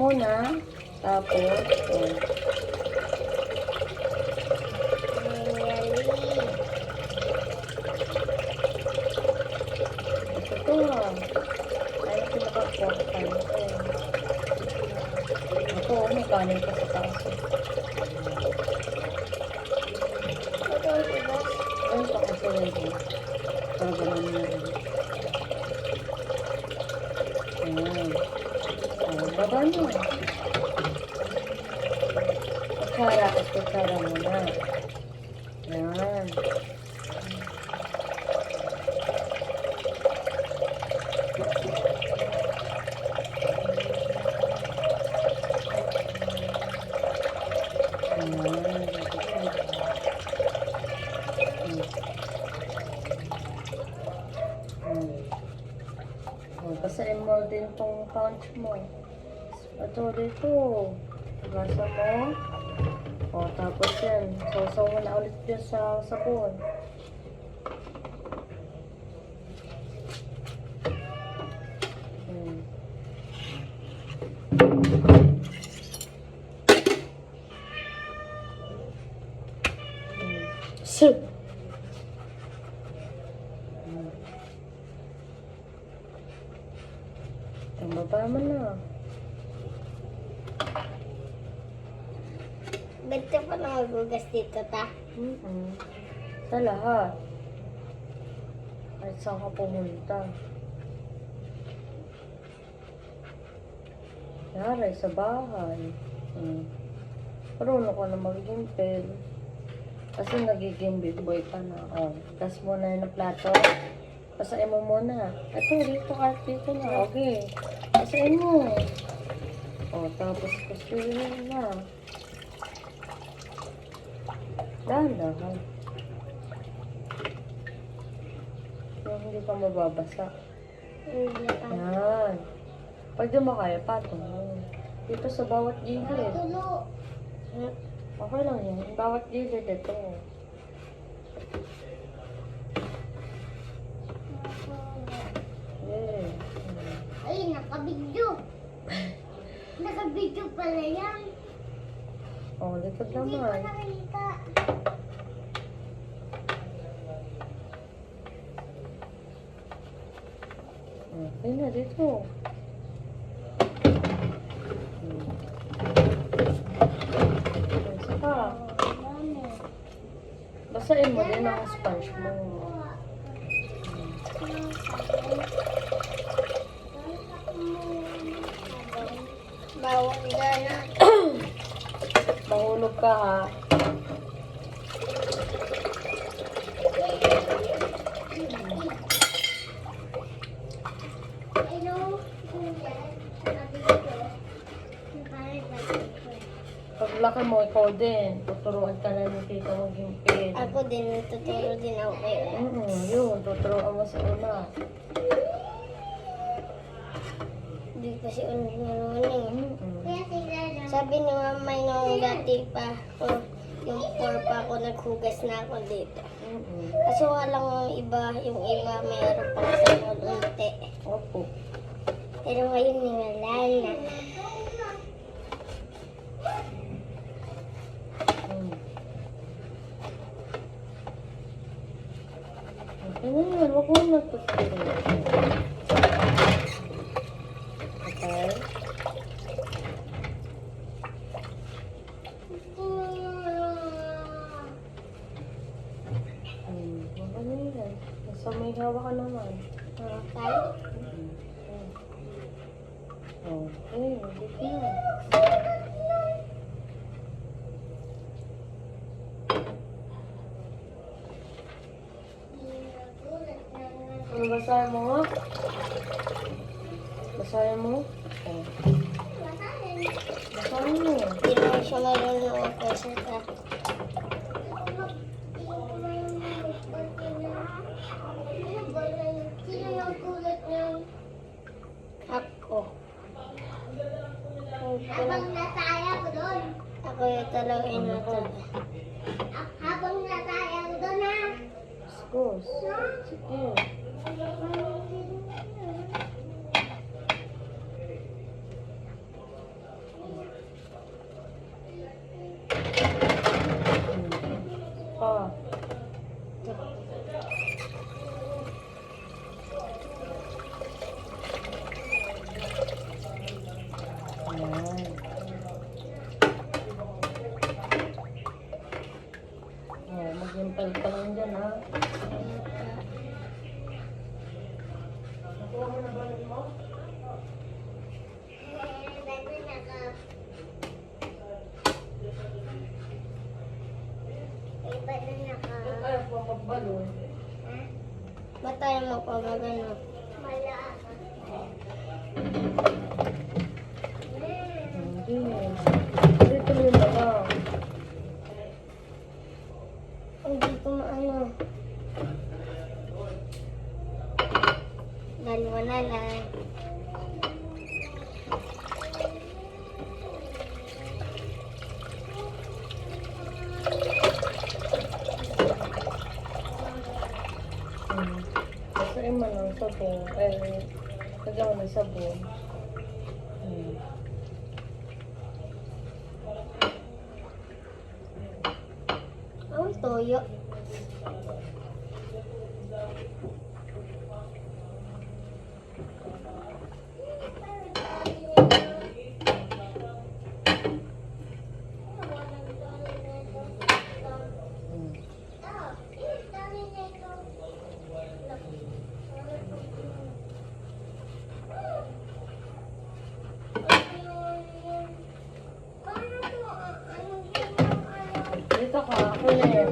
muna. Tapos, ito ah. Ay, pinaka-important ito. Ito, may kanin pa sa taas. Ayun pa kasi yun. Gagaman na rin. Ayan. Baba nyo. Kutsara muna. Ayan. Basahin mo din tong pouch mo. Ito dito. Basa mo. O, tapos yan. Sausaw mo na ulit dyan sa sabon. Soup. Ang baba mo na. Bente pa na magugas dito, ta? Sa lahat. Kahit saan ka pumunta. Yari, sa bahay. Marunong ka na mag-gimpel. Kasi nagiging big boy ka na. Tas mo na yung plato. Pasain mo muna. Ito, dito, art dito na. Okay. Pasain mo. Tapos pasain mo na. Dahan-dahan. Yung hindi pa mababasa. Hindi pa. Yan. Pag di mo kaya, patong mo. Dito sa bawat gilid. Tulo. Okay lang yan. Bawat gilid ito. Yeah. Ay, nakabidyo. Nakabidyo pala yan. Likod Hindi ko naman. nakita. Okay na, dito. Isa pa. Basahin mo din ang sponge mo. Bawang gana. Mahulog ka ha. Paglaki mo, ikaw din. Tuturuan ka na ng tita mo gimpil. Ako din, tuturo din ako kayo. Yun, tuturuan mo sa una. Hindi kasi ano Sabi ni mamay nung dati pa, yung 4 pa ako, naghugas na ako dito. Kaso walang iba, yung iba mayroon pang sa unti. Opo. Pero ngayon wala na. Okay na yan, huwag mo nagtuturo. Okay? May hawa ka naman. Okay? Okay, dito na. Basahin mo nga. Basahin mo. Basahin mo. Hindi naman siya marunong ako sa Ako. Habang nasaya ko doon. Ako yung talawin na to. Habang nasaya ko doon ha. Sus. Sige. Matay mo pa magano. Hindi. Dito mo na lang. Hindi ko maano. Dalawa na lang. Kasi mo ng sabon. Lagyan mo ng sabon. Ang toyo. Dito ka, ako na yan.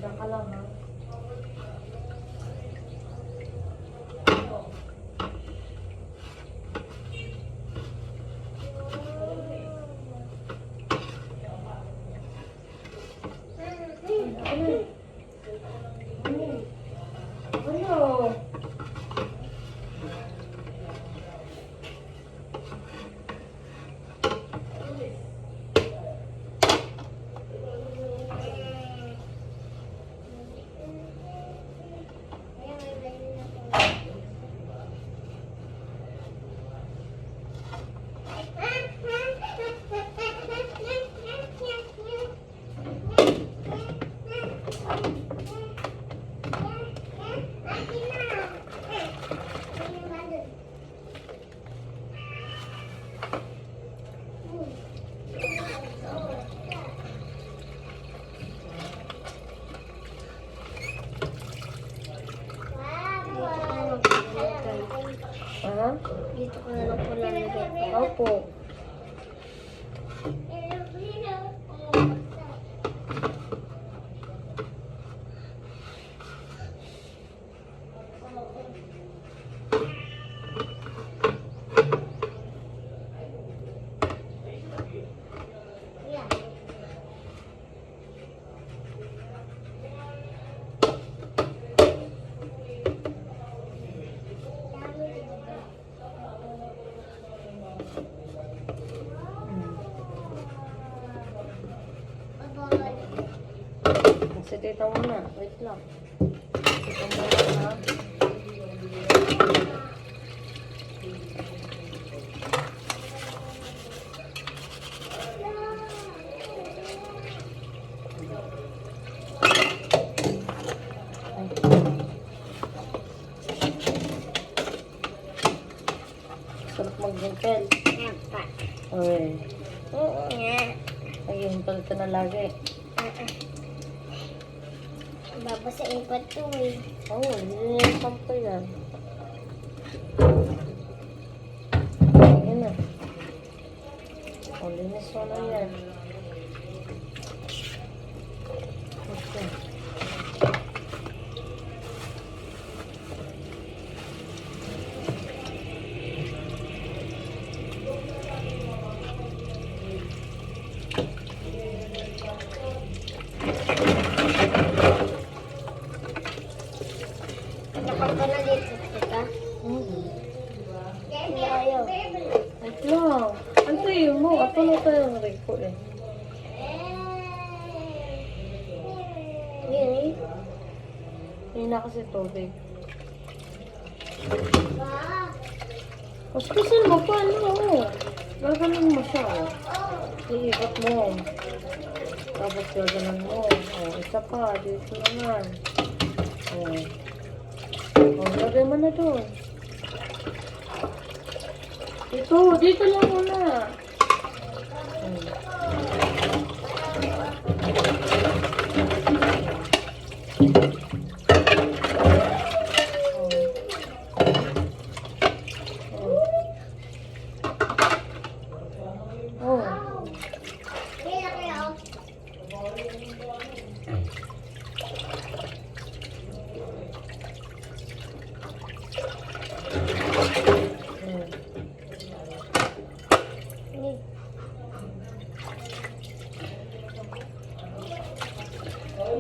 Diyan ka lang, ha? Ano? Ha? Dito ko na lang po lalagay. Opo. Si tita muna. Wait lang. Tita muna, ha? Sarap mag-himpel. Apa. Okay. Oo nga. Ay, himpel ka na lagi. Babasain pa ito eh. Oo, nililipan ko yan. Ayan na. O, linis mo na yan. Okay. Nakal ka na dito, tita. Hindi ayaw. Wait lang. Antayin mo. Ato na tayo ng reko eh. Yun eh. Hindi na kasi tubig. Kasi mo pa, ano? Gaganon mo siya, oh. Iikot mo. Tapos gaganon mo. Oh, isa pa. Dito naman. Oh. Oh, lagay mo na doon. Dito lang muna.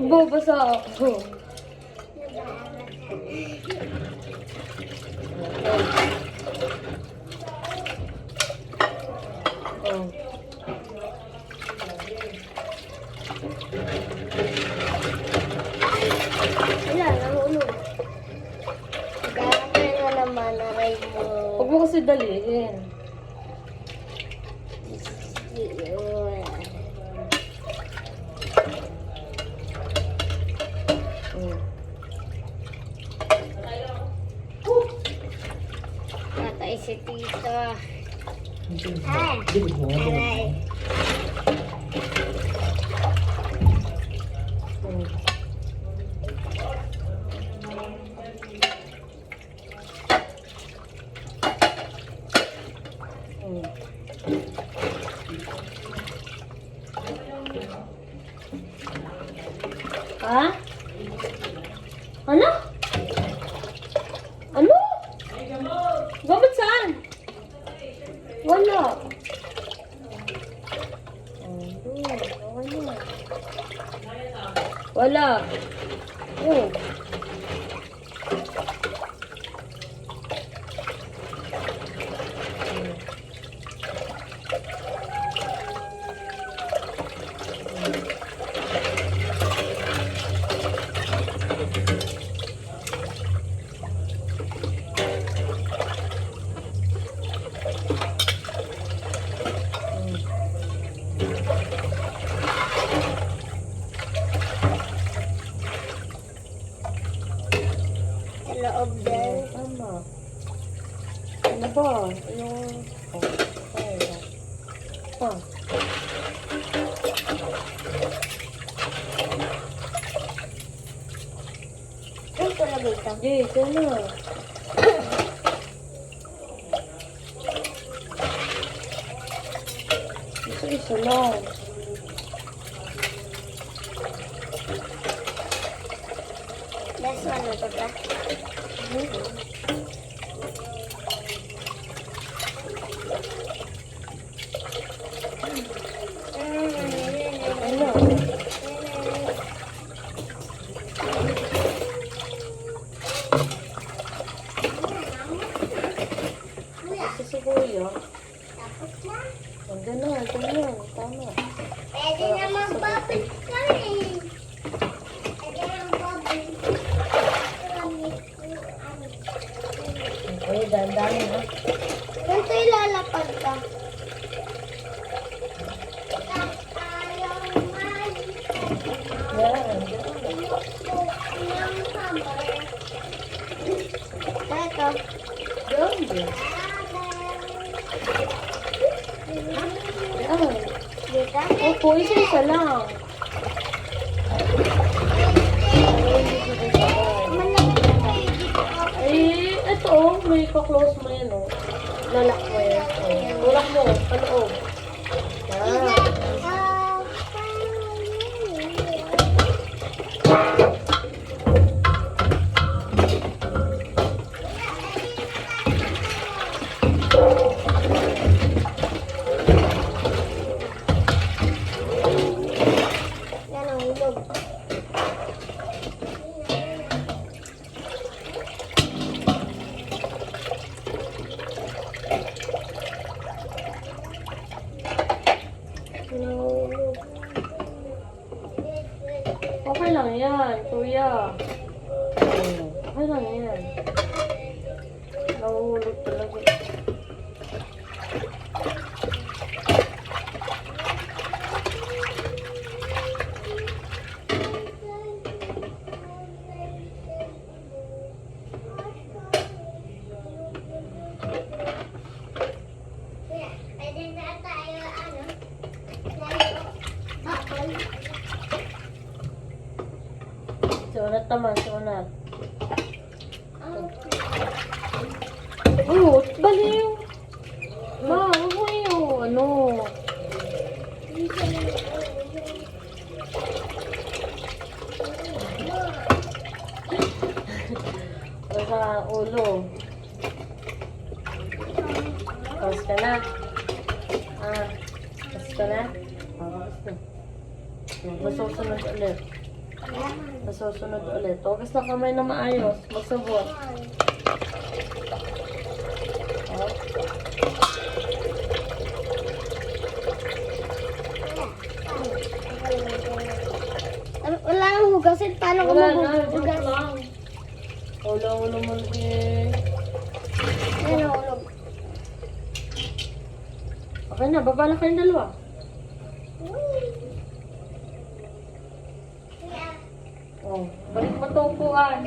Babasa ako. Oh. Wala, nahulog. Kaya na naman, aray mo. Huwag mo kasi dalihin. Mm. Patay si tita. Ay, aray. Mm. Mm. Ha? Ano? Ano? Gamot saan? Wala. Wala. Wala. Oh. Sa loob din. Tama. Ano ba? Yung... Oh, ay, pa. Ay, ko lagay ito. Jay, ito na. Isa lang. Last one na ito pa. Ano? Kasi si Kuya. Tapos na. Hanggang na, hanggang na. Tama. Pwede naman babit kami. Pwede naman babit. Okay, dandan na. Ganito ilalapag ka. Yan. Ito. Yan. Yan. Yan. Dito. Opo, isa lang. Malapit na kayo dito. Eh, ito oh, may ka-close mo yan oh. Lalak mo yan. Oh. Tulak mo, paloob. Yan. Yan ang hulog. Nahulog. Okay lang yan, kuya. Okay lang yan. Nahulog talaga. Pwede na tayo, ano, lalo, bubble. Sunat naman, sunat. Oh, baliw. Ma, huwag mo yung ano. Sa ulo. Tapos ka na. Tapos ka na. Tapos na. Masusunod ulit. Sa susunod ulit. Hugas na kamay na maayos. Magsabot. Oh. Wala kang hugasin. Paano ko Wala na. maghugas? Joke lang. Ulo naman eh. Ano, ulog. Okay na. Baba na kayong dalawa. Oh. Balik mo to upuan.